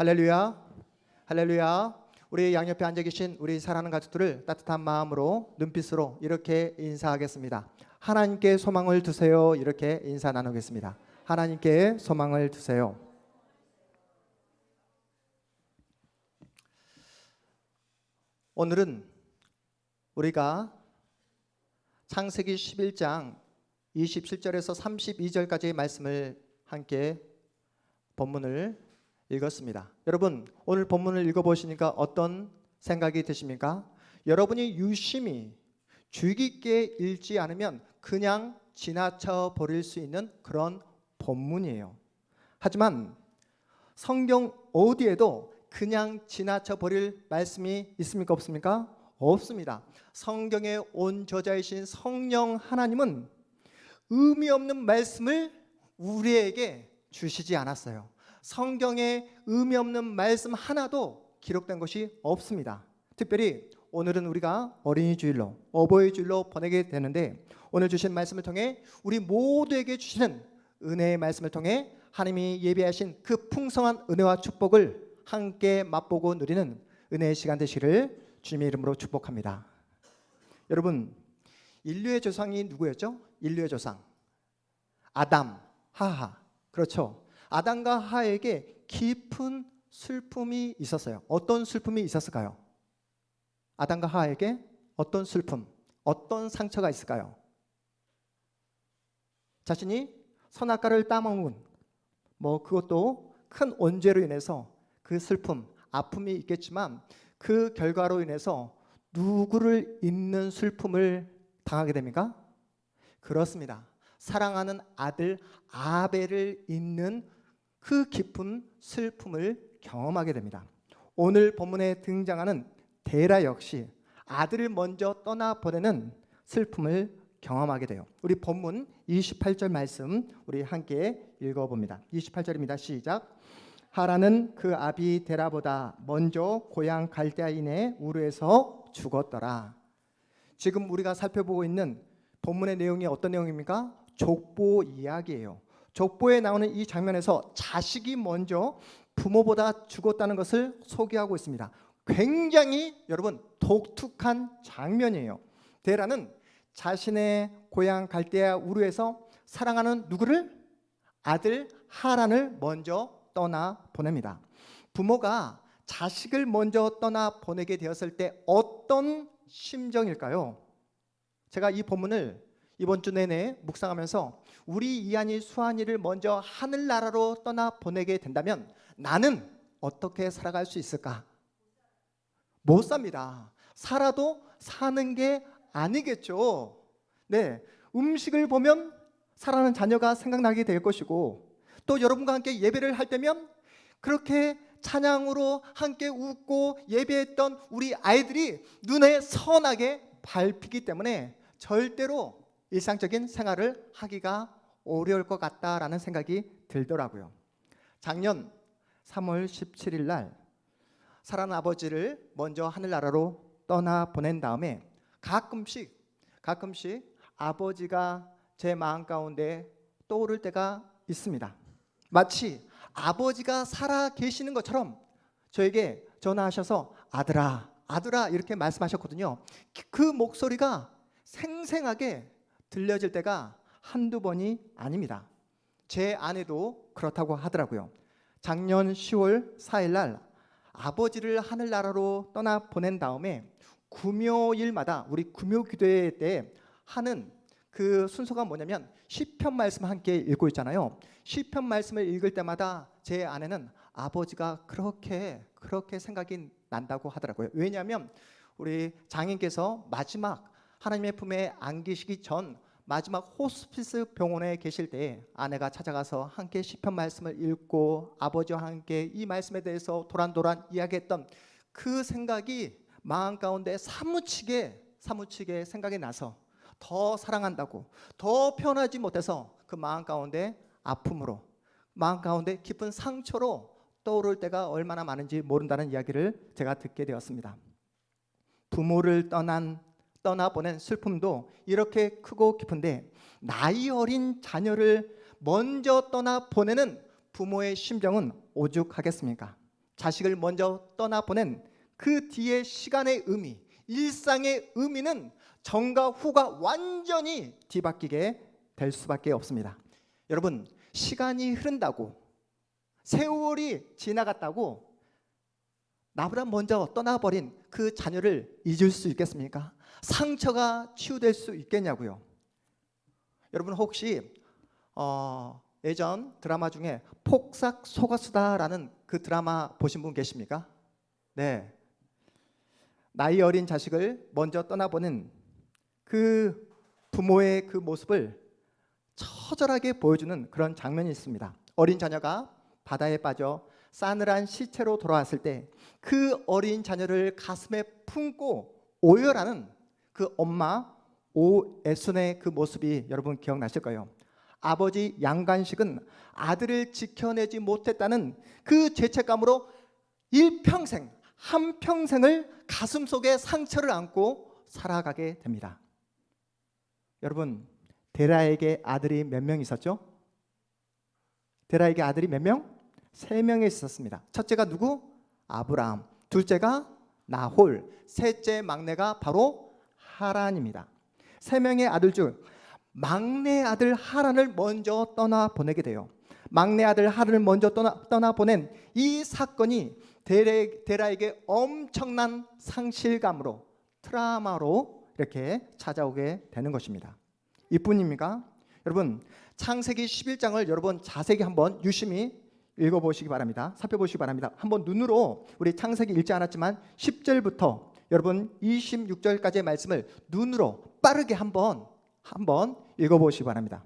할렐루야, 할렐루야. 우리 양옆에 앉아 계신 우리 사랑하는 가족들을 따뜻한 마음으로 눈빛으로 이렇게 인사하겠습니다. 하나님께 소망을 두세요. 이렇게 인사 나누겠습니다. 하나님께 소망을 두세요. 오늘은 우리가 창세기 11장 27절에서 32절까지의 말씀을 함께 본문을 읽었습니다. 여러분, 오늘 본문을 읽어보시니까 어떤 생각이 드십니까? 여러분이 유심히 주의 깊게 읽지 않으면 그냥 지나쳐 버릴 수 있는 그런 본문이에요. 하지만 성경 어디에도 그냥 지나쳐 버릴 말씀이 있습니까? 없습니까? 없습니다. 성경의 온 저자이신 성령 하나님은 의미 없는 말씀을 우리에게 주시지 않았어요. 성경에 의미 없는 말씀 하나도 기록된 것이 없습니다. 특별히 오늘은 우리가 어린이 주일로, 어버이 주일로 보내게 되는데, 오늘 주신 말씀을 통해 우리 모두에게 주시는 은혜의 말씀을 통해 하나님이 예비하신 그 풍성한 은혜와 축복을 함께 맛보고 누리는 은혜의 시간 되시기를 주님의 이름으로 축복합니다. 여러분, 인류의 조상이 누구였죠? 인류의 조상 아담, 하하. 그렇죠. 아담과 하에게 깊은 슬픔이 있었어요. 어떤 슬픔이 있었을까요? 아담과 하에게 어떤 슬픔, 어떤 상처가 있을까요? 자신이 선악과를 따먹은 그것도 큰 원죄로 인해서 그 슬픔, 아픔이 있겠지만 그 결과로 인해서 누구를 잊는 슬픔을 당하게 됩니까? 그렇습니다. 사랑하는 아들 아벨을 잊는 그 깊은 슬픔을 경험하게 됩니다. 오늘 본문에 등장하는 데라 역시 아들을 먼저 떠나보내는 슬픔을 경험하게 돼요. 우리 본문 28절 말씀 우리 함께 읽어봅니다. 28절입니다. 시작. 하라는 그 아비 데라보다 먼저 고향 갈대아인의 우르에서 죽었더라. 지금 우리가 살펴보고 있는 본문의 내용이 어떤 내용입니까? 족보 이야기예요. 족보에 나오는 이 장면에서 자식이 먼저 부모보다 죽었다는 것을 소개하고 있습니다. 굉장히 여러분 독특한 장면이에요. 데라는 자신의 고향 갈대아 우르에서 사랑하는 누구를? 아들 하란을 먼저 떠나 보냅니다. 부모가 자식을 먼저 떠나 보내게 되었을 때 어떤 심정일까요? 제가 이 본문을 이번 주 내내 묵상하면서 우리 이한이 수한이를 먼저 하늘나라로 떠나 보내게 된다면 나는 어떻게 살아갈 수 있을까? 못 삽니다. 살아도 사는 게 아니겠죠. 네, 음식을 보면 사랑하는 자녀가 생각나게 될 것이고, 또 여러분과 함께 예배를 할 때면 그렇게 찬양으로 함께 웃고 예배했던 우리 아이들이 눈에 선하게 밟히기 때문에 절대로 일상적인 생활을 하기가 어려울 것 같다라는 생각이 들더라고요. 작년 3월 17일 날 사랑하는 아버지를 먼저 하늘나라로 떠나 보낸 다음에 가끔씩 아버지가 제 마음 가운데 떠오를 때가 있습니다. 마치 아버지가 살아 계시는 것처럼 저에게 전화하셔서 아들아 이렇게 말씀하셨거든요. 그 목소리가 생생하게 들려질 때가 한두 번이 아닙니다. 제 아내도 그렇다고 하더라고요. 작년 10월 4일 날 아버지를 하늘나라로 떠나 보낸 다음에 금요일마다 우리 금요기도회 때 하는 그 순서가 뭐냐면 시편 말씀 함께 읽고 있잖아요. 시편 말씀을 읽을 때마다 제 아내는 아버지가 그렇게 생각이 난다고 하더라고요. 왜냐하면 우리 장인께서 마지막 하나님의 품에 안기시기 전 마지막 호스피스 병원에 계실 때 아내가 찾아가서 함께 시편 말씀을 읽고 아버지와 함께 이 말씀에 대해서 도란도란 이야기했던 그 생각이 마음 가운데 사무치게 생각이 나서 더 사랑한다고, 더 편하지 못해서 그 마음 가운데 아픔으로, 마음 가운데 깊은 상처로 떠오를 때가 얼마나 많은지 모른다는 이야기를 제가 듣게 되었습니다. 부모를 떠나보낸 슬픔도 이렇게 크고 깊은데 나이 어린 자녀를 먼저 떠나보내는 부모의 심정은 오죽하겠습니까? 자식을 먼저 떠나보낸 그 뒤에 시간의 의미, 일상의 의미는 전과 후가 완전히 뒤바뀌게 될 수밖에 없습니다. 여러분, 시간이 흐른다고, 세월이 지나갔다고 나보다 먼저 떠나버린 그 자녀를 잊을 수 있겠습니까? 상처가 치유될 수 있겠냐고요. 여러분 혹시 예전 드라마 중에 폭삭 속았수다라는 그 드라마 보신 분 계십니까? 네. 나이 어린 자식을 먼저 떠나보는 그 부모의 그 모습을 처절하게 보여주는 그런 장면이 있습니다. 어린 자녀가 바다에 빠져 싸늘한 시체로 돌아왔을 때 그 어린 자녀를 가슴에 품고 오열하는 그 엄마 오애순의 그 모습이 여러분 기억나실 거예요. 아버지 양간식은 아들을 지켜내지 못했다는 그 죄책감으로 일평생, 한평생을 가슴속에 상처를 안고 살아가게 됩니다. 여러분, 데라에게 아들이 몇 명 있었죠? 데라에게 아들이 몇 명? 3명이 있었습니다. 첫째가 누구? 아브라함. 둘째가 나홀. 셋째 막내가 바로 하란입니다. 3명의 아들 중 막내 아들 하란을 먼저 떠나보내게 돼요. 막내 아들 하란을 먼저 떠나보낸 이 사건이 데라에게 엄청난 상실감으로, 트라우마로 이렇게 찾아오게 되는 것입니다. 이뿐입니까? 여러분, 창세기 11장을 여러분 자세히 한번 유심히 읽어보시기 바랍니다. 살펴보시기 바랍니다. 한번 눈으로 우리 창세기 읽지 않았지만 10절부터 여러분 26절까지의 말씀을 눈으로 빠르게 한번 읽어보시기 바랍니다.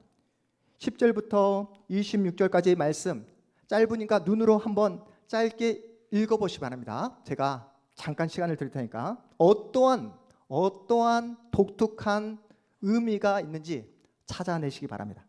10절부터 26절까지의 말씀 짧으니까 눈으로 한번 짧게 읽어보시기 바랍니다. 제가 잠깐 시간을 드릴 테니까 어떠한 독특한 의미가 있는지 찾아내시기 바랍니다.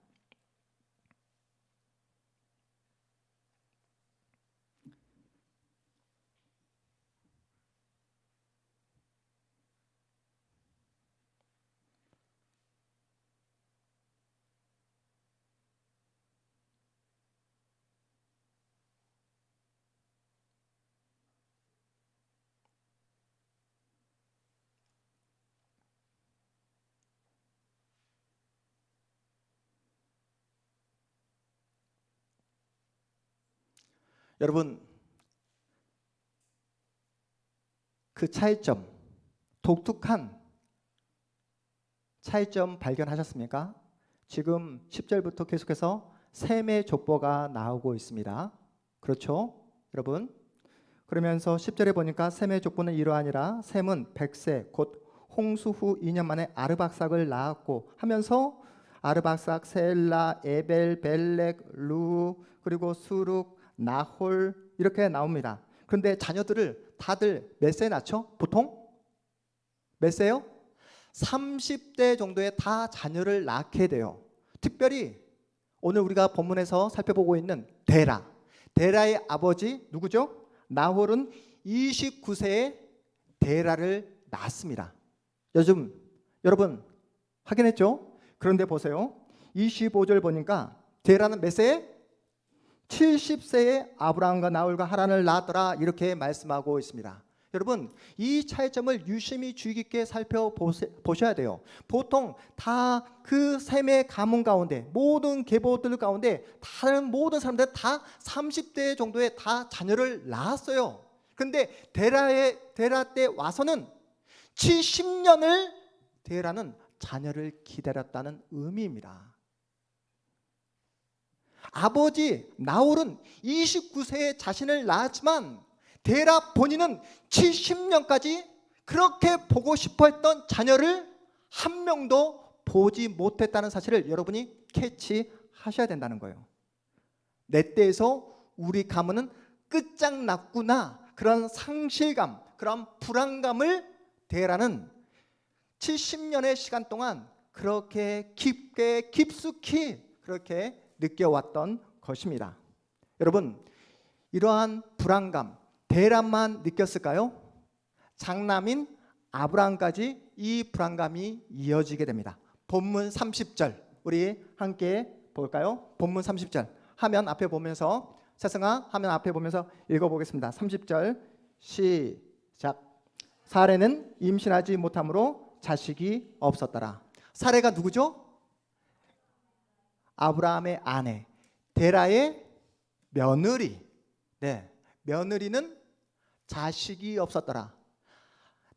여러분, 그 차이점, 독특한 차이점 발견하셨습니까? 지금 10절부터 계속해서 셈의 족보가 나오고 있습니다. 그렇죠? 여러분, 그러면서 10절에 보니까 셈의 족보는 이러하니라. 셈은 100세 곧 홍수 후 2년 만에 아르박삭을 낳았고 하면서 아르박삭, 셀라, 에벨, 벨렉, 루, 그리고 수룩, 나홀 이렇게 나옵니다. 그런데 자녀들을 다들 몇 세에 낳죠? 보통? 몇 세요? 30대 정도에 다 자녀를 낳게 돼요. 특별히 오늘 우리가 본문에서 살펴보고 있는 데라의 아버지 누구죠? 나홀은 29세에 데라를 낳았습니다. 요즘 여러분 확인했죠? 그런데 보세요. 25절 보니까 데라는 몇 세에? 70세에 아브라함과 나홀과 하란을 낳았더라 이렇게 말씀하고 있습니다. 여러분, 이 차이점을 유심히 주의 깊게 살펴보셔야 돼요. 보통 다 그 셈의 가문 가운데 모든 계보들 가운데 다른 모든 사람들 다 30대 정도에 다 자녀를 낳았어요. 그런데 데라 때 와서는 70년을 데라는 자녀를 기다렸다는 의미입니다. 아버지 나홀은 29세에 자신을 낳았지만 데라 본인은 70년까지 그렇게 보고 싶어 했던 자녀를 한 명도 보지 못했다는 사실을 여러분이 캐치하셔야 된다는 거예요. 내 때에서 우리 가문은 끝장났구나, 그런 상실감, 그런 불안감을 데라는 70년의 시간 동안 그렇게 깊게 깊숙이 그렇게 느껴왔던 것입니다. 여러분, 이러한 불안감 데라만 느꼈을까요? 장남인 아브라함까지 이 불안감이 이어지게 됩니다. 본문 30절 우리 함께 볼까요? 본문 30절 화면 앞에 보면서 세승아 하면 앞에 보면서 읽어보겠습니다. 30절 시작. 사레는 임신하지 못함으로 자식이 없었더라. 사레가 누구죠? 아브라함의 아내, 데라의 며느리. 네, 며느리는 자식이 없었더라.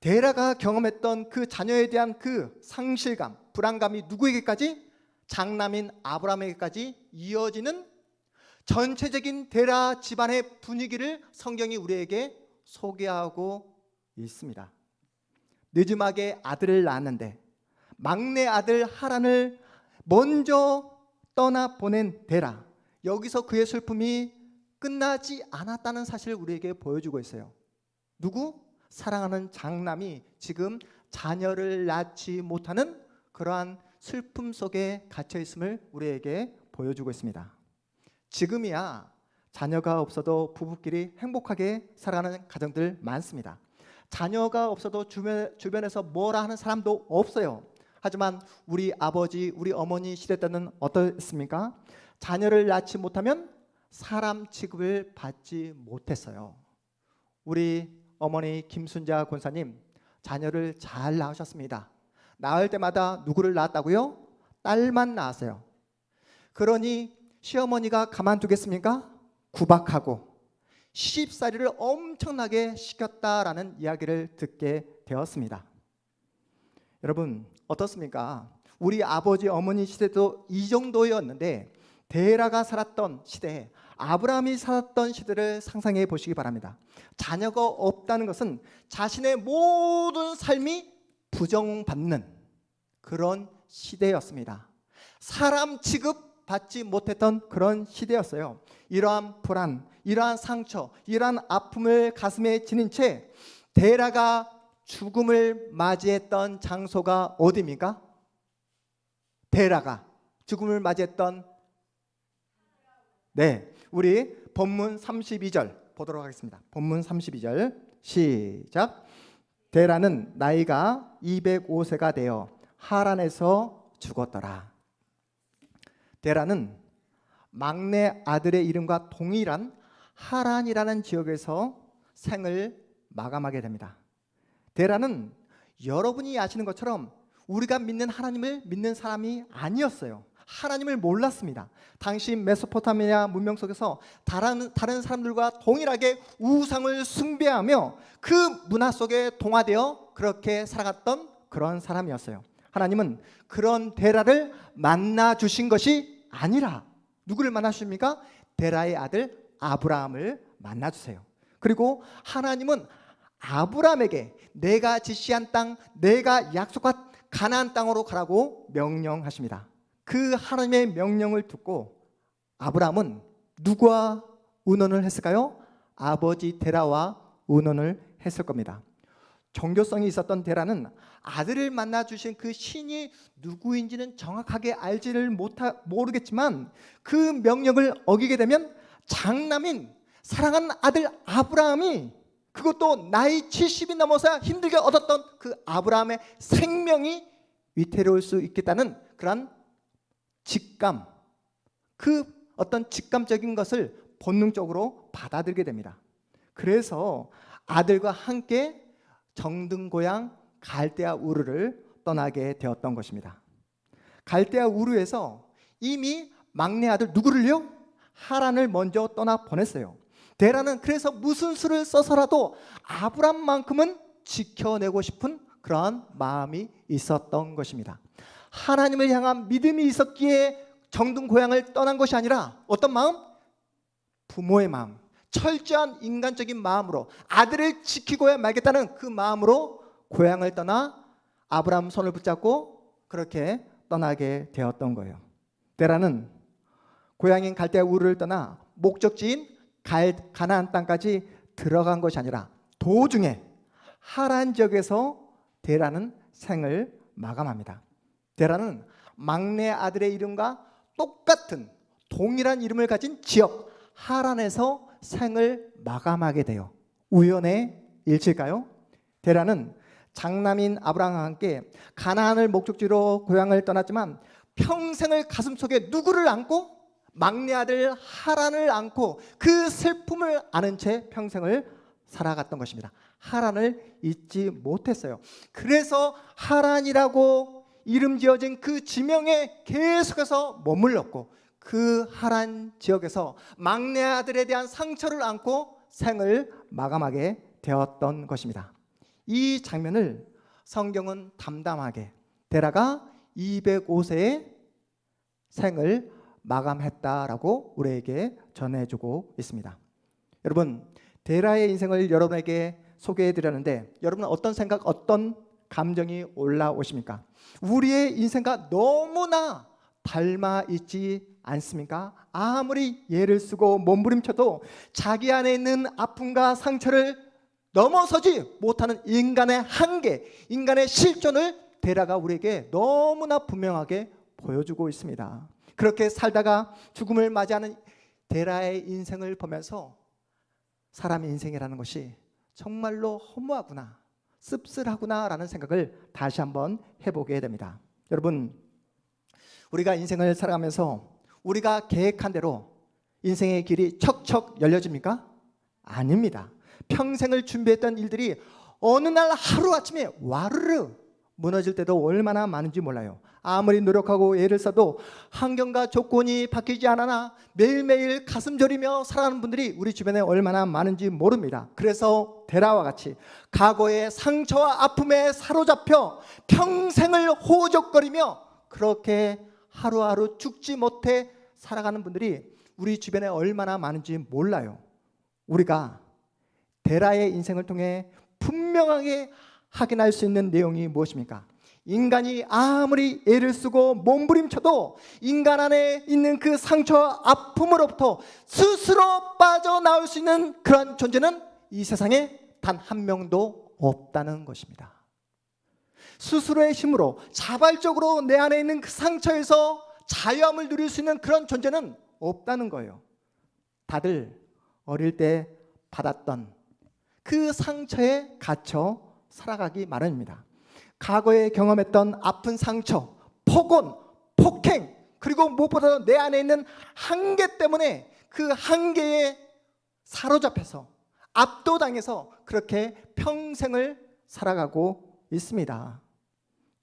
데라가 경험했던 그 자녀에 대한 그 상실감, 불안감이 누구에게까지? 장남인 아브라함에게까지 이어지는 전체적인 데라 집안의 분위기를 성경이 우리에게 소개하고 있습니다. 늦음하게 아들을 낳았는데 막내 아들 하란을 먼저 떠나보낸 데라, 여기서 그의 슬픔이 끝나지 않았다는 사실을 우리에게 보여주고 있어요. 누구? 사랑하는 장남이 지금 자녀를 낳지 못하는 그러한 슬픔 속에 갇혀 있음을 우리에게 보여주고 있습니다. 지금이야 자녀가 없어도 부부끼리 행복하게 살아가는 가정들 많습니다. 자녀가 없어도 주변에서 뭐라 하는 사람도 없어요. 하지만 우리 아버지, 우리 어머니 시대 때는 어떻습니까? 자녀를 낳지 못하면 사람 취급을 받지 못했어요. 우리 어머니 김순자 권사님 자녀를 잘 낳으셨습니다. 낳을 때마다 누구를 낳았다고요? 딸만 낳았어요. 그러니 시어머니가 가만두겠습니까? 구박하고 시집살이를 엄청나게 시켰다라는 이야기를 듣게 되었습니다. 여러분 어떻습니까? 우리 아버지 어머니 시대도 이 정도였는데 데라가 살았던 시대, 아브라함이 살았던 시대를 상상해 보시기 바랍니다. 자녀가 없다는 것은 자신의 모든 삶이 부정받는 그런 시대였습니다. 사람 취급받지 못했던 그런 시대였어요. 이러한 불안, 이러한 상처, 이러한 아픔을 가슴에 지닌 채 데라가 죽음을 맞이했던 장소가 어디입니까? 데라가 죽음을 맞이했던, 네, 우리 본문 32절 보도록 하겠습니다. 본문 32절 시작. 데라는 나이가 205세가 되어 하란에서 죽었더라. 데라는 막내 아들의 이름과 동일한 하란이라는 지역에서 생을 마감하게 됩니다. 데라는 여러분이 아시는 것처럼 우리가 믿는 하나님을 믿는 사람이 아니었어요. 하나님을 몰랐습니다. 당시 메소포타미아 문명 속에서 다른 사람들과 동일하게 우상을 숭배하며 그 문화 속에 동화되어 그렇게 살아갔던 그런 사람이었어요. 하나님은 그런 데라를 만나 주신 것이 아니라 누구를 만나 주십니까? 데라의 아들 아브라함을 만나 주세요. 그리고 하나님은 아브라함에게 내가 지시한 땅, 내가 약속한 가나안 땅으로 가라고 명령하십니다. 그 하나님의 명령을 듣고 아브라함은 누구와 의논을 했을까요? 아버지 데라와 의논을 했을 겁니다. 종교성이 있었던 데라는 아들을 만나 주신 그 신이 누구인지는 정확하게 알지를 모르겠지만 그 명령을 어기게 되면 장남인 사랑하는 아들 아브라함이, 그것도 나이 70이 넘어서 힘들게 얻었던 그 아브라함의 생명이 위태로울 수 있겠다는 그런 직감, 그 어떤 직감적인 것을 본능적으로 받아들이게 됩니다. 그래서 아들과 함께 정든 고향 갈대아 우르를 떠나게 되었던 것입니다. 갈대아 우르에서 이미 막내 아들 누구를요? 하란을 먼저 떠나 보냈어요. 데라는 그래서 무슨 수를 써서라도 아브람만큼은 지켜내고 싶은 그러한 마음이 있었던 것입니다. 하나님을 향한 믿음이 있었기에 정든 고향을 떠난 것이 아니라 어떤 마음? 부모의 마음, 철저한 인간적인 마음으로 아들을 지키고야 말겠다는 그 마음으로 고향을 떠나 아브람 손을 붙잡고 그렇게 떠나게 되었던 거예요. 데라는 고향인 갈대아 우르를 떠나 목적지인 가나안 땅까지 들어간 것이 아니라 도중에 하란 지역에서 데라는 생을 마감합니다. 데라는 막내 아들의 이름과 똑같은 동일한 이름을 가진 지역 하란에서 생을 마감하게 돼요. 우연의 일치일까요? 데라는 장남인 아브라함과 함께 가나안을 목적지로 고향을 떠났지만 평생을 가슴속에 누구를 안고? 막내 아들 하란을 안고 그 슬픔을 아는 채 평생을 살아갔던 것입니다. 하란을 잊지 못했어요. 그래서 하란이라고 이름 지어진 그 지명에 계속해서 머물렀고, 그 하란 지역에서 막내 아들에 대한 상처를 안고 생을 마감하게 되었던 것입니다. 이 장면을 성경은 담담하게 데라가 205세의 생을 마감했다라고 우리에게 전해주고 있습니다. 여러분, 데라의 인생을 여러분에게 소개해드렸는데 여러분은 어떤 생각, 어떤 감정이 올라오십니까? 우리의 인생과 너무나 닮아 있지 않습니까? 아무리 예를 쓰고 몸부림쳐도 자기 안에 있는 아픔과 상처를 넘어서지 못하는 인간의 한계, 인간의 실존을 데라가 우리에게 너무나 분명하게 보여주고 있습니다. 그렇게 살다가 죽음을 맞이하는 데라의 인생을 보면서 사람의 인생이라는 것이 정말로 허무하구나, 씁쓸하구나 라는 생각을 다시 한번 해보게 됩니다. 여러분, 우리가 인생을 살아가면서 우리가 계획한 대로 인생의 길이 척척 열려집니까? 아닙니다. 평생을 준비했던 일들이 어느 날 하루아침에 와르르 무너질 때도 얼마나 많은지 몰라요. 아무리 노력하고 애를 써도 환경과 조건이 바뀌지 않아 매일매일 가슴 저리며 살아가는 분들이 우리 주변에 얼마나 많은지 모릅니다. 그래서 데라와 같이 과거의 상처와 아픔에 사로잡혀 평생을 호적거리며 그렇게 하루하루 죽지 못해 살아가는 분들이 우리 주변에 얼마나 많은지 몰라요. 우리가 데라의 인생을 통해 분명하게 확인할 수 있는 내용이 무엇입니까? 인간이 아무리 애를 쓰고 몸부림쳐도 인간 안에 있는 그 상처와 아픔으로부터 스스로 빠져나올 수 있는 그런 존재는 이 세상에 단 한 명도 없다는 것입니다. 스스로의 힘으로 자발적으로 내 안에 있는 그 상처에서 자유함을 누릴 수 있는 그런 존재는 없다는 거예요. 다들 어릴 때 받았던 그 상처에 갇혀 살아가기 마련입니다. 과거에 경험했던 아픈 상처, 폭언, 폭행, 그리고 무엇보다도 내 안에 있는 한계 때문에 그 한계에 사로잡혀서 압도당해서 그렇게 평생을 살아가고 있습니다.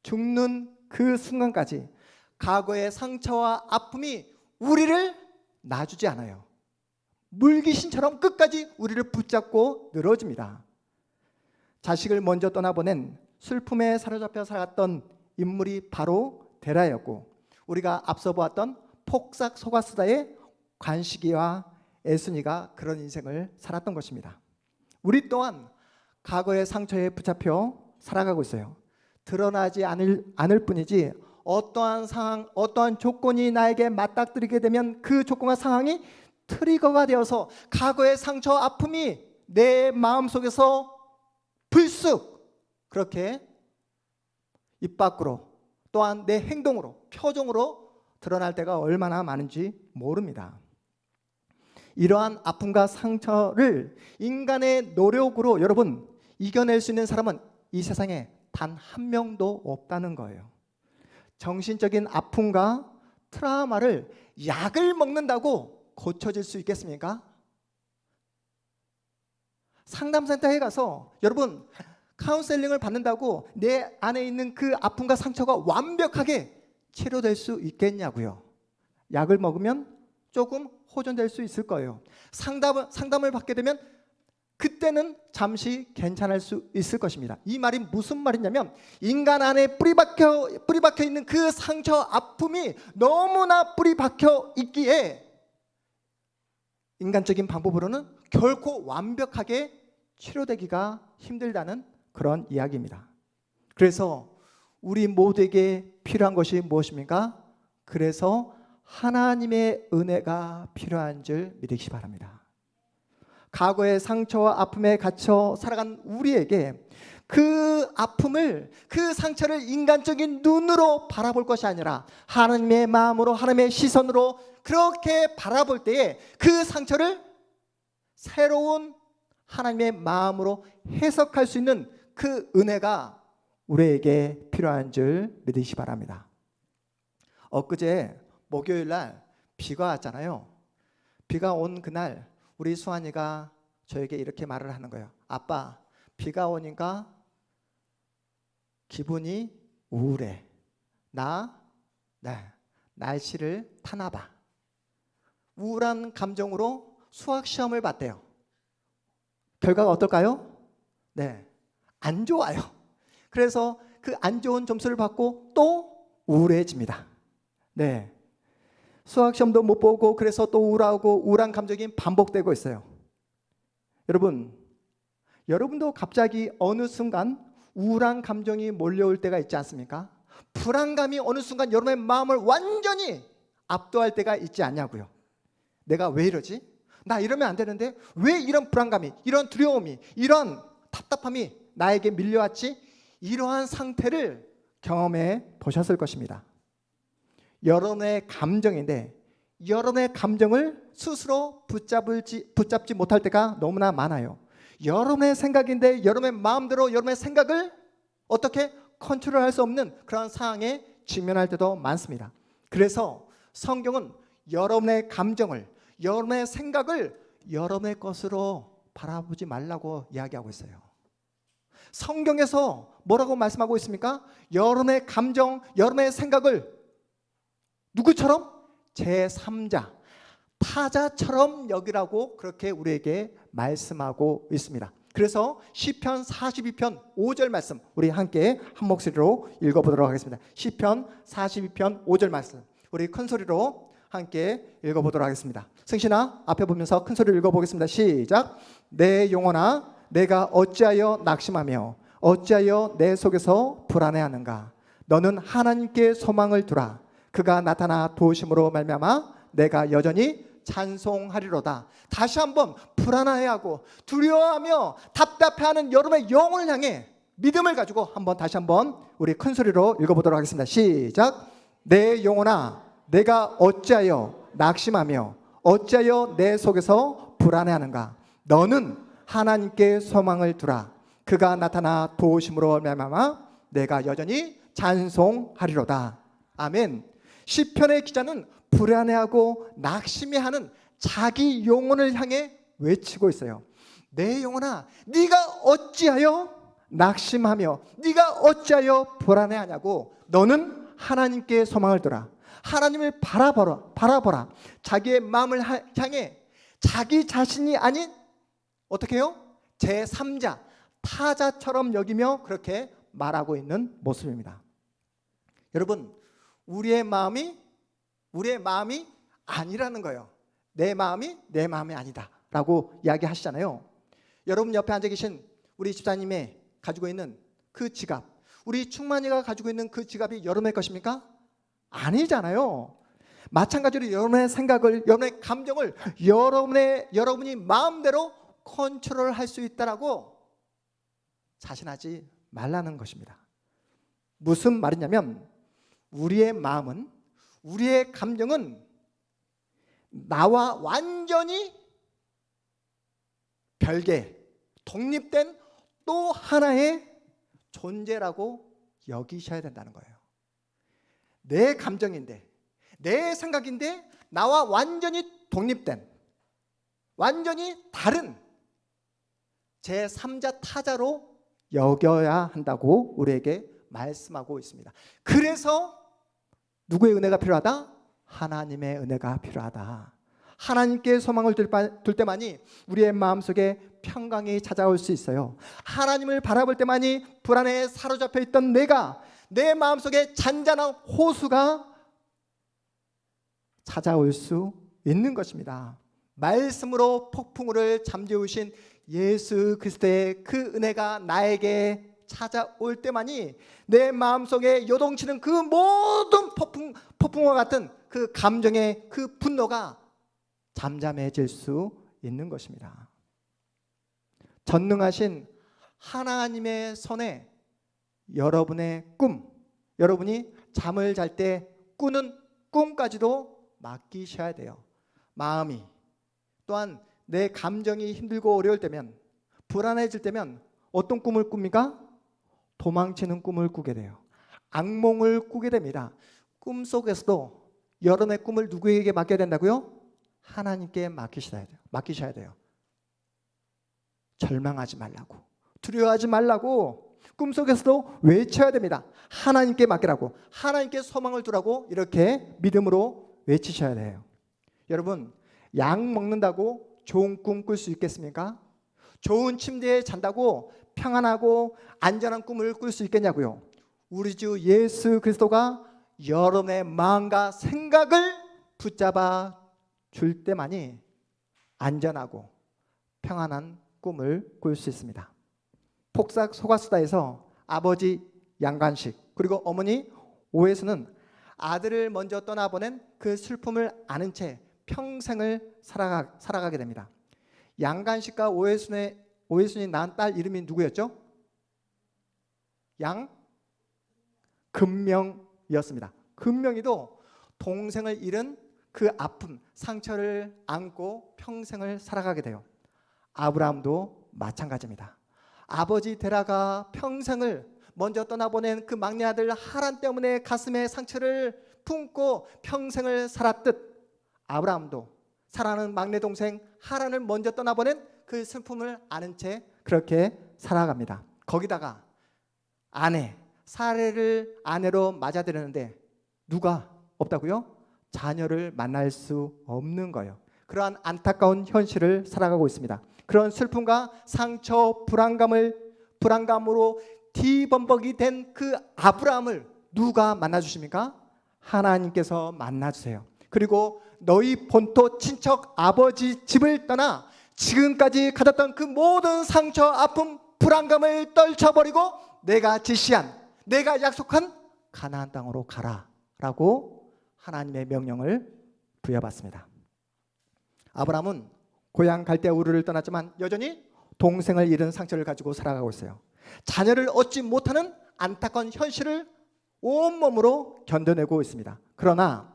죽는 그 순간까지 과거의 상처와 아픔이 우리를 놔주지 않아요. 물귀신처럼 끝까지 우리를 붙잡고 늘어집니다. 자식을 먼저 떠나보낸 슬픔에 사로잡혀 살았던 인물이 바로 데라였고, 우리가 앞서 보았던 폭삭 소가수다의 관식이와 에스니가 그런 인생을 살았던 것입니다. 우리 또한 과거의 상처에 붙잡혀 살아가고 있어요. 드러나지 않을 뿐이지 어떠한 상황, 어떠한 조건이 나에게 맞닥뜨리게 되면 그 조건과 상황이 트리거가 되어서 과거의 상처, 아픔이 내 마음속에서 불쑥 그렇게 입 밖으로 또한 내 행동으로, 표정으로 드러날 때가 얼마나 많은지 모릅니다. 이러한 아픔과 상처를 인간의 노력으로 여러분 이겨낼 수 있는 사람은 이 세상에 단 한 명도 없다는 거예요. 정신적인 아픔과 트라우마를 약을 먹는다고 고쳐질 수 있겠습니까? 상담센터에 가서 여러분 카운셀링을 받는다고 내 안에 있는 그 아픔과 상처가 완벽하게 치료될 수 있겠냐고요. 약을 먹으면 조금 호전될 수 있을 거예요. 상담을 받게 되면 그때는 잠시 괜찮을 수 있을 것입니다. 이 말이 무슨 말이냐면 인간 안에 뿌리 박혀 있는 그 상처, 아픔이 너무나 뿌리 박혀 있기에 인간적인 방법으로는 결코 완벽하게 치료되기가 힘들다는 그런 이야기입니다. 그래서 우리 모두에게 필요한 것이 무엇입니까? 그래서 하나님의 은혜가 필요한 줄 믿으시기 바랍니다. 과거의 상처와 아픔에 갇혀 살아간 우리에게 그 아픔을, 그 상처를 인간적인 눈으로 바라볼 것이 아니라 하나님의 마음으로, 하나님의 시선으로 그렇게 바라볼 때에 그 상처를 새로운 하나님의 마음으로 해석할 수 있는 그 은혜가 우리에게 필요한 줄 믿으시기 바랍니다. 엊그제 목요일 날 비가 왔잖아요. 비가 온 그날 우리 수환이가 저에게 이렇게 말을 하는 거예요. 아빠, 비가 오니까 기분이 우울해. 날씨를 타나 봐. 우울한 감정으로 수학 시험을 봤대요. 결과가 어떨까요? 안 좋아요. 그래서 그 안 좋은 점수를 받고 또 우울해집니다. 수학 시험도 못 보고 그래서 또 우울하고 우울한 감정이 반복되고 있어요. 여러분도 갑자기 어느 순간 우울한 감정이 몰려올 때가 있지 않습니까? 불안감이 어느 순간 여러분의 마음을 완전히 압도할 때가 있지 않냐고요. 내가 왜 이러지? 나 이러면 안 되는데 왜 이런 불안감이, 이런 두려움이, 이런 답답함이 나에게 밀려왔지? 이러한 상태를 경험해 보셨을 것입니다. 여러분의 감정인데 여러분의 감정을 스스로 붙잡지 못할 때가 너무나 많아요. 여러분의 생각인데 여러분의 마음대로 여러분의 생각을 어떻게 컨트롤할 수 없는 그런 상황에 직면할 때도 많습니다. 그래서 성경은 여러분의 감정을, 여러분의 생각을 여러분의 것으로 바라보지 말라고 이야기하고 있어요. 성경에서 뭐라고 말씀하고 있습니까? 여러분의 감정, 여러분의 생각을 누구처럼? 제3자, 타자처럼 여기라고 그렇게 우리에게 말씀하고 있습니다. 그래서 시편 42편 5절 말씀 우리 함께 한 목소리로 읽어보도록 하겠습니다. 시편 42편 5절 말씀 우리 큰 소리로 함께 읽어보도록 하겠습니다. 승신아 앞에 보면서 큰 소리로 읽어보겠습니다. 시작. 내 영혼아 내가 어찌하여 낙심하며 어찌하여 내 속에서 불안해하는가. 너는 하나님께 소망을 두라. 그가 나타나 도우심으로 말미암아 내가 여전히 찬송하리로다. 다시 한번 불안해하고 두려워하며 답답해하는 여러분의 영혼을 향해 믿음을 가지고 다시 한번 우리 큰 소리로 읽어보도록 하겠습니다. 시작. 내 영혼아 내가 어찌하여 낙심하며 어찌하여 내 속에서 불안해하는가. 너는 하나님께 소망을 두라. 그가 나타나 도우심으로 말미암아 내가 여전히 찬송하리로다. 아멘. 시편의 기자는 불안해하고 낙심해하는 자기 영혼을 향해 외치고 있어요. 내 영혼아 네가 어찌하여 낙심하며 네가 어찌하여 불안해하냐고. 너는 하나님께 소망을 두라. 하나님을 바라보라. 자기의 마음을 향해 자기 자신이 아닌 어떻게 해요? 제3자 타자처럼 여기며 그렇게 말하고 있는 모습입니다. 여러분 우리의 마음이 아니라는 거예요. 내 마음이 아니다 라고 이야기하시잖아요. 여러분 옆에 앉아 계신 우리 집사님이 가지고 있는 그 지갑, 우리 충만이가 가지고 있는 그 지갑이 여러분의 것입니까? 아니잖아요. 마찬가지로 여러분의 생각을, 여러분의 감정을 여러분이 마음대로 컨트롤할 수 있다라고 자신하지 말라는 것입니다. 무슨 말이냐면 우리의 마음은, 우리의 감정은 나와 완전히 별개, 독립된 또 하나의 존재라고 여기셔야 된다는 거예요. 내 감정인데, 내 생각인데 나와 완전히 독립된, 완전히 다른 제3자 타자로 여겨야 한다고 우리에게 말씀하고 있습니다. 그래서 누구의 은혜가 필요하다? 하나님의 은혜가 필요하다. 하나님께 소망을 둘 때만이 우리의 마음속에 평강이 찾아올 수 있어요. 하나님을 바라볼 때만이 불안에 사로잡혀 있던 내 마음속에 잔잔한 호수가 찾아올 수 있는 것입니다. 말씀으로 폭풍우를 잠재우신 예수 그리스도의 그 은혜가 나에게 찾아올 때만이 내 마음속에 요동치는 그 모든 폭풍과 같은 그 감정의 그 분노가 잠잠해질 수 있는 것입니다. 전능하신 하나님의 손에 여러분의 꿈, 여러분이 잠을 잘 때 꾸는 꿈까지도 맡기셔야 돼요. 마음이 또한 내 감정이 힘들고 어려울 때면, 불안해질 때면 어떤 꿈을 꿉니까? 도망치는 꿈을 꾸게 돼요. 악몽을 꾸게 됩니다. 꿈속에서도 여러분의 꿈을 누구에게 맡겨야 된다고요? 하나님께 맡기셔야 돼요. 절망하지 말라고, 두려워하지 말라고 꿈속에서도 외쳐야 됩니다. 하나님께 맡기라고, 하나님께 소망을 두라고 이렇게 믿음으로 외치셔야 돼요. 여러분, 약 먹는다고 좋은 꿈 꿀 수 있겠습니까? 좋은 침대에 잔다고 평안하고 안전한 꿈을 꿀 수 있겠냐고요? 우리 주 예수 그리스도가 여러분의 마음과 생각을 붙잡아 줄 때만이 안전하고 평안한 꿈을 꿀 수 있습니다. 폭삭 속았수다에서 아버지 양관식 그리고 어머니 오해수는 아들을 먼저 떠나보낸 그 슬픔을 아는 채 평생을 살아가게 됩니다. 양관식과 오해순이 낳은 딸 이름이 누구였죠? 금명이었습니다. 금명이도 동생을 잃은 그 아픔, 상처를 안고 평생을 살아가게 돼요. 아브라함도 마찬가지입니다. 아버지 데라가 평생을 먼저 떠나보낸 그 막내 아들 하란 때문에 가슴에 상처를 품고 평생을 살았듯 아브라함도 사랑하는 막내 동생 하란을 먼저 떠나보낸 그 슬픔을 아는 채 그렇게 살아갑니다. 거기다가 아내 사례를 아내로 맞아들였는데 누가 없다고요? 자녀를 만날 수 없는 거예요. 그러한 안타까운 현실을 살아가고 있습니다. 그런 슬픔과 상처, 불안감으로 뒤범벅이 된 그 아브라함을 누가 만나주십니까? 하나님께서 만나주세요. 그리고 너희 본토 친척 아버지 집을 떠나 지금까지 가졌던 그 모든 상처, 아픔, 불안감을 떨쳐버리고 내가 지시한, 내가 약속한 가나안 땅으로 가라라고 하나님의 명령을 부여받습니다. 아브라함은 고향 갈대아 우르를 떠났지만 여전히 동생을 잃은 상처를 가지고 살아가고 있어요. 자녀를 얻지 못하는 안타까운 현실을 온몸으로 견뎌내고 있습니다. 그러나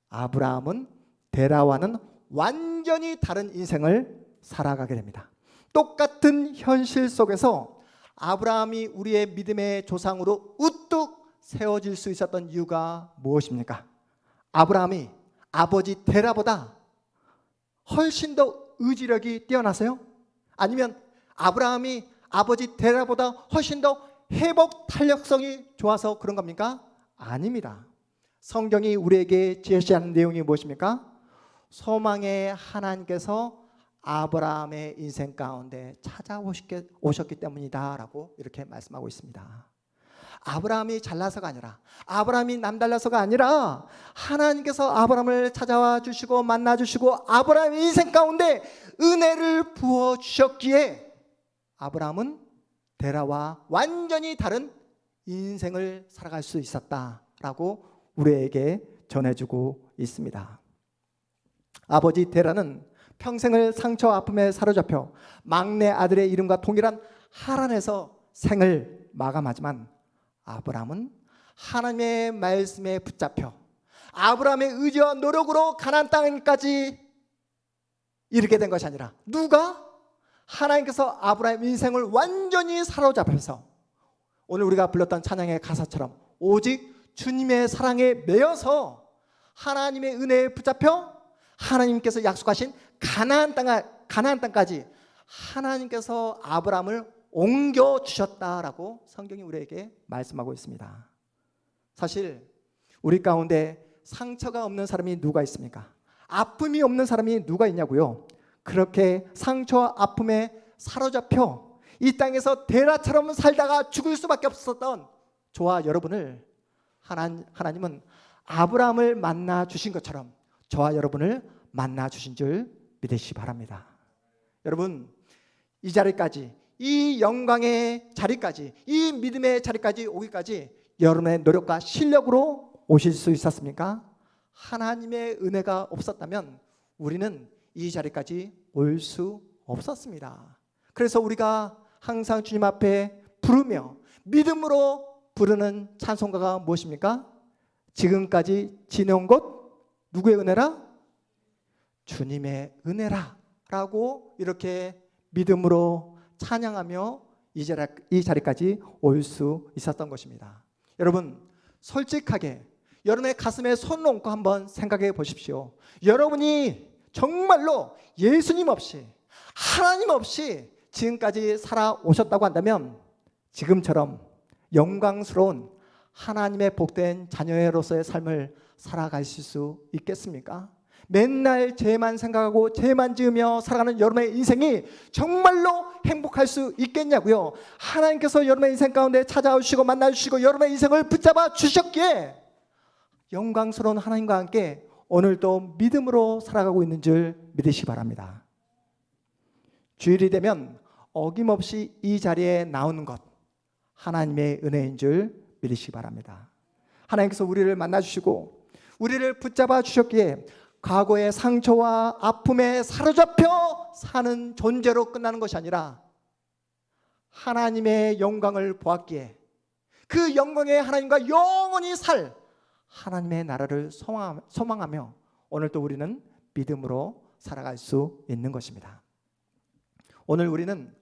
아브라함은 데라와는 완전히 다른 인생을 살아가게 됩니다. 똑같은 현실 속에서 아브라함이 우리의 믿음의 조상으로 우뚝 세워질 수 있었던 이유가 무엇입니까? 아브라함이 아버지 데라보다 훨씬 더 의지력이 뛰어나서요? 아니면 아브라함이 아버지 데라보다 훨씬 더 회복 탄력성이 좋아서 그런 겁니까? 아닙니다. 성경이 우리에게 제시하는 내용이 무엇입니까? 소망의 하나님께서 아브라함의 인생 가운데 찾아오셨기 때문이다 라고 이렇게 말씀하고 있습니다. 아브라함이 잘나서가 아니라, 아브라함이 남달라서가 아니라 하나님께서 아브라함을 찾아와 주시고 만나 주시고 아브라함의 인생 가운데 은혜를 부어 주셨기에 아브라함은 데라와 완전히 다른 인생을 살아갈 수 있었다라고 우리에게 전해주고 있습니다. 아버지 데라는 평생을 상처 아픔에 사로잡혀 막내 아들의 이름과 동일한 하란에서 생을 마감하지만 아브라함은 하나님의 말씀에 붙잡혀 아브라함의 의지와 노력으로 가나안 땅까지 이르게 된 것이 아니라 누가? 하나님께서 아브라함 인생을 완전히 사로잡혀서 오늘 우리가 불렀던 찬양의 가사처럼 오직 주님의 사랑에 매여서 하나님의 은혜에 붙잡혀 하나님께서 약속하신 가나안 땅까지 하나님께서 아브라함을 옮겨주셨다라고 성경이 우리에게 말씀하고 있습니다. 사실 우리 가운데 상처가 없는 사람이 누가 있습니까? 아픔이 없는 사람이 누가 있냐고요? 그렇게 상처와 아픔에 사로잡혀 이 땅에서 데라처럼 살다가 죽을 수밖에 없었던 저와 여러분을 하나님은 아브라함을 만나 주신 것처럼 저와 여러분을 만나 주신 줄 믿으시기 바랍니다. 여러분, 이 자리까지, 이 영광의 자리까지, 이 믿음의 자리까지 오기까지 여러분의 노력과 실력으로 오실 수 있었습니까? 하나님의 은혜가 없었다면 우리는 이 자리까지 올 수 없었습니다. 그래서 우리가 항상 주님 앞에 부르며 믿음으로 부르는 찬송가가 무엇입니까? 지금까지 지내온 것 누구의 은혜라? 주님의 은혜라 라고 이렇게 믿음으로 찬양하며 이 자리까지 올 수 있었던 것입니다. 여러분, 솔직하게 여러분의 가슴에 손 얹고 한번 생각해 보십시오. 여러분이 정말로 예수님 없이, 하나님 없이 지금까지 살아오셨다고 한다면 지금처럼 영광스러운 하나님의 복된 자녀로서의 삶을 살아가실 수 있겠습니까? 맨날 죄만 생각하고 죄만 지으며 살아가는 여러분의 인생이 정말로 행복할 수 있겠냐고요. 하나님께서 여러분의 인생 가운데 찾아오시고 만나주시고 여러분의 인생을 붙잡아 주셨기에 영광스러운 하나님과 함께 오늘도 믿음으로 살아가고 있는 줄 믿으시기 바랍니다. 주일이 되면 어김없이 이 자리에 나오는 것 하나님의 은혜인 줄 믿으시기 바랍니다. 하나님께서 우리를 만나주시고 우리를 붙잡아 주셨기에 과거의 상처와 아픔에 사로잡혀 사는 존재로 끝나는 것이 아니라 하나님의 영광을 보았기에 그 영광의 하나님과 영원히 살 하나님의 나라를 소망하며 오늘도 우리는 믿음으로 살아갈 수 있는 것입니다. 오늘 우리는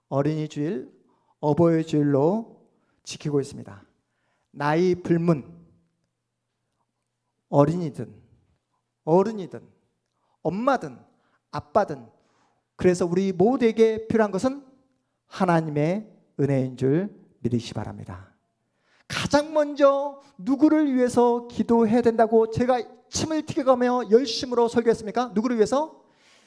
어린이 주일, 어버이 주일로 지키고 있습니다. 나이 불문 어린이든 어른이든 엄마든 아빠든 그래서 우리 모두에게 필요한 것은 하나님의 은혜인 줄 믿으시기 바랍니다. 가장 먼저 누구를 위해서 기도해야 된다고 제가 침을 튀겨가며 열심으로 설교했습니까? 누구를 위해서?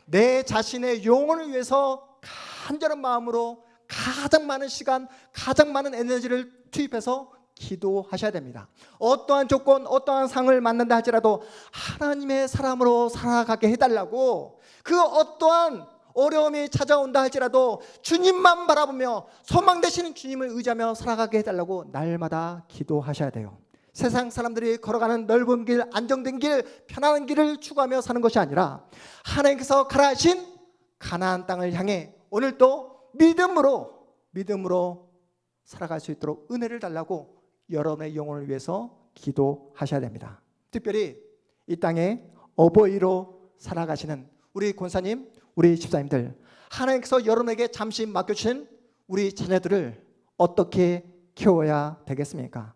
내 자신의 영혼을 위해서 간절한 마음으로 가장 많은 시간, 가장 많은 에너지를 투입해서 기도하셔야 됩니다. 어떠한 조건, 어떠한 상을 만난다 할지라도 하나님의 사람으로 살아가게 해달라고, 그 어떠한 어려움이 찾아온다 할지라도 주님만 바라보며 소망 되시는 주님을 의지하며 살아가게 해달라고 날마다 기도하셔야 돼요. 세상 사람들이 걸어가는 넓은 길, 안정된 길, 편안한 길을 추구하며 사는 것이 아니라 하나님께서 가라 하신 가나안 땅을 향해 오늘도 믿음으로 살아갈 수 있도록 은혜를 달라고 여러분의 영혼을 위해서 기도하셔야 됩니다. 특별히 이 땅에 어버이로 살아가시는 우리 권사님, 우리 집사님들, 하나님께서 여러분에게 잠시 맡겨주신 우리 자녀들을 어떻게 키워야 되겠습니까?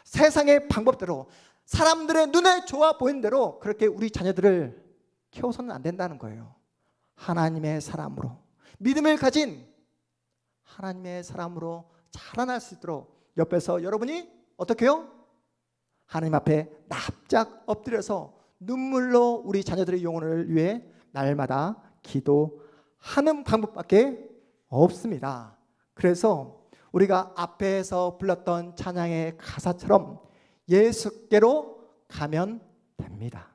세상의 방법대로 사람들의 눈에 좋아 보이는 대로 그렇게 우리 자녀들을 키워서는 안 된다는 거예요. 하나님의 사람으로, 믿음을 가진 하나님의 사람으로 자라날 수 있도록 옆에서 여러분이 어떻게 해요? 하나님 앞에 납작 엎드려서 눈물로 우리 자녀들의 영혼을 위해 날마다 기도하는 방법밖에 없습니다. 그래서 우리가 앞에서 불렀던 찬양의 가사처럼 예수께로 가면 됩니다.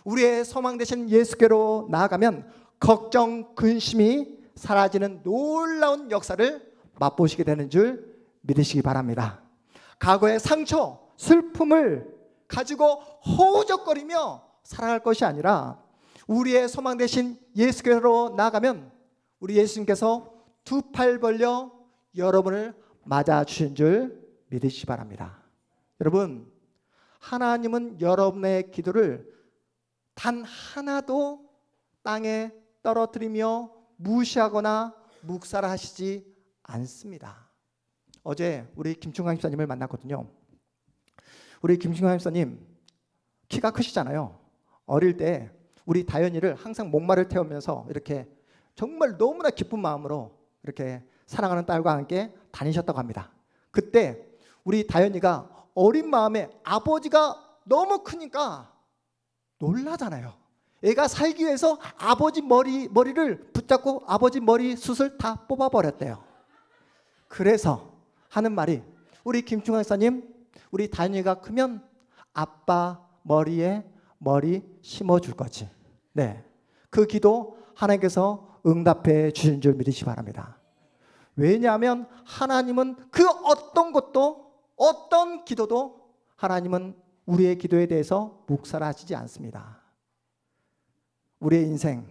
우리의 소망 되신 예수께로 나아가면 걱정, 근심이 사라지는 놀라운 역사를 맛보시게 되는 줄 믿으시기 바랍니다. 과거의 상처, 슬픔을 가지고 허우적거리며 살아갈 것이 아니라 우리의 소망 되신 예수께로 나아가면 우리 예수님께서 두 팔 벌려 여러분을 맞아주신 줄 믿으시기 바랍니다. 여러분, 하나님은 여러분의 기도를 단 하나도 땅에 떨어뜨리며 무시하거나 묵살하시지 않습니다. 어제 우리 김충환 집사님을 만났거든요. 우리 김충환 집사님 키가 크시잖아요. 어릴 때 우리 다현이를 항상 목마를 태우면서 이렇게 정말 너무나 기쁜 마음으로 이렇게 사랑하는 딸과 함께 다니셨다고 합니다. 그때 우리 다현이가 어린 마음에 아버지가 너무 크니까 놀라잖아요. 애가 살기 위해서 아버지 머리를 붙잡고 아버지 머리 숱을 다 뽑아버렸대요. 그래서 하는 말이, 우리 김충환 사님, 우리 다현이가 크면 아빠 머리에 머리 심어줄 거지. 네, 그 기도 하나님께서 응답해 주신 줄 믿으시기 바랍니다. 왜냐하면 하나님은 그 어떤 것도, 어떤 기도도 하나님은 우리의 기도에 대해서 묵살하시지 않습니다. 우리의 인생,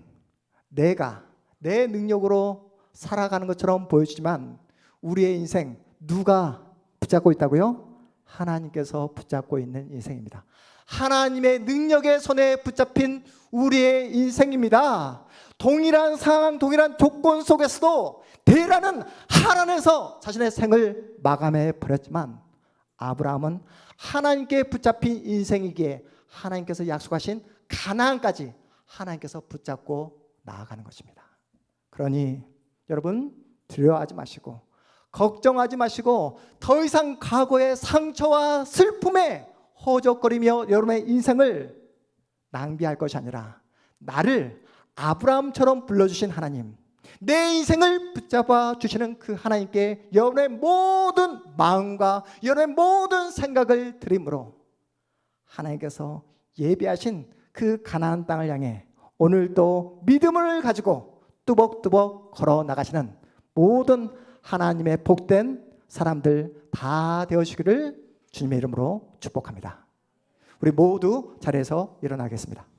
내가 내 능력으로 살아가는 것처럼 보여지지만 우리의 인생 누가 붙잡고 있다고요? 하나님께서 붙잡고 있는 인생입니다. 하나님의 능력의 손에 붙잡힌 우리의 인생입니다. 동일한 상황, 동일한 조건 속에서도 데라는 하란에서 자신의 생을 마감해 버렸지만 아브라함은 하나님께 붙잡힌 인생이기에 하나님께서 약속하신 가나안까지 하나님께서 붙잡고 나아가는 것입니다. 그러니 여러분 두려워하지 마시고 걱정하지 마시고 더 이상 과거의 상처와 슬픔에 허적거리며 여러분의 인생을 낭비할 것이 아니라 나를 아브라함처럼 불러주신 하나님, 내 인생을 붙잡아 주시는 그 하나님께 여러분의 모든 마음과 여러분의 모든 생각을 드림으로 하나님께서 예비하신 그 가나안 땅을 향해 오늘도 믿음을 가지고 뚜벅뚜벅 걸어 나가시는 모든 하나님의 복된 사람들 다 되어주시기를 주님의 이름으로 축복합니다. 우리 모두 자리에서 일어나겠습니다.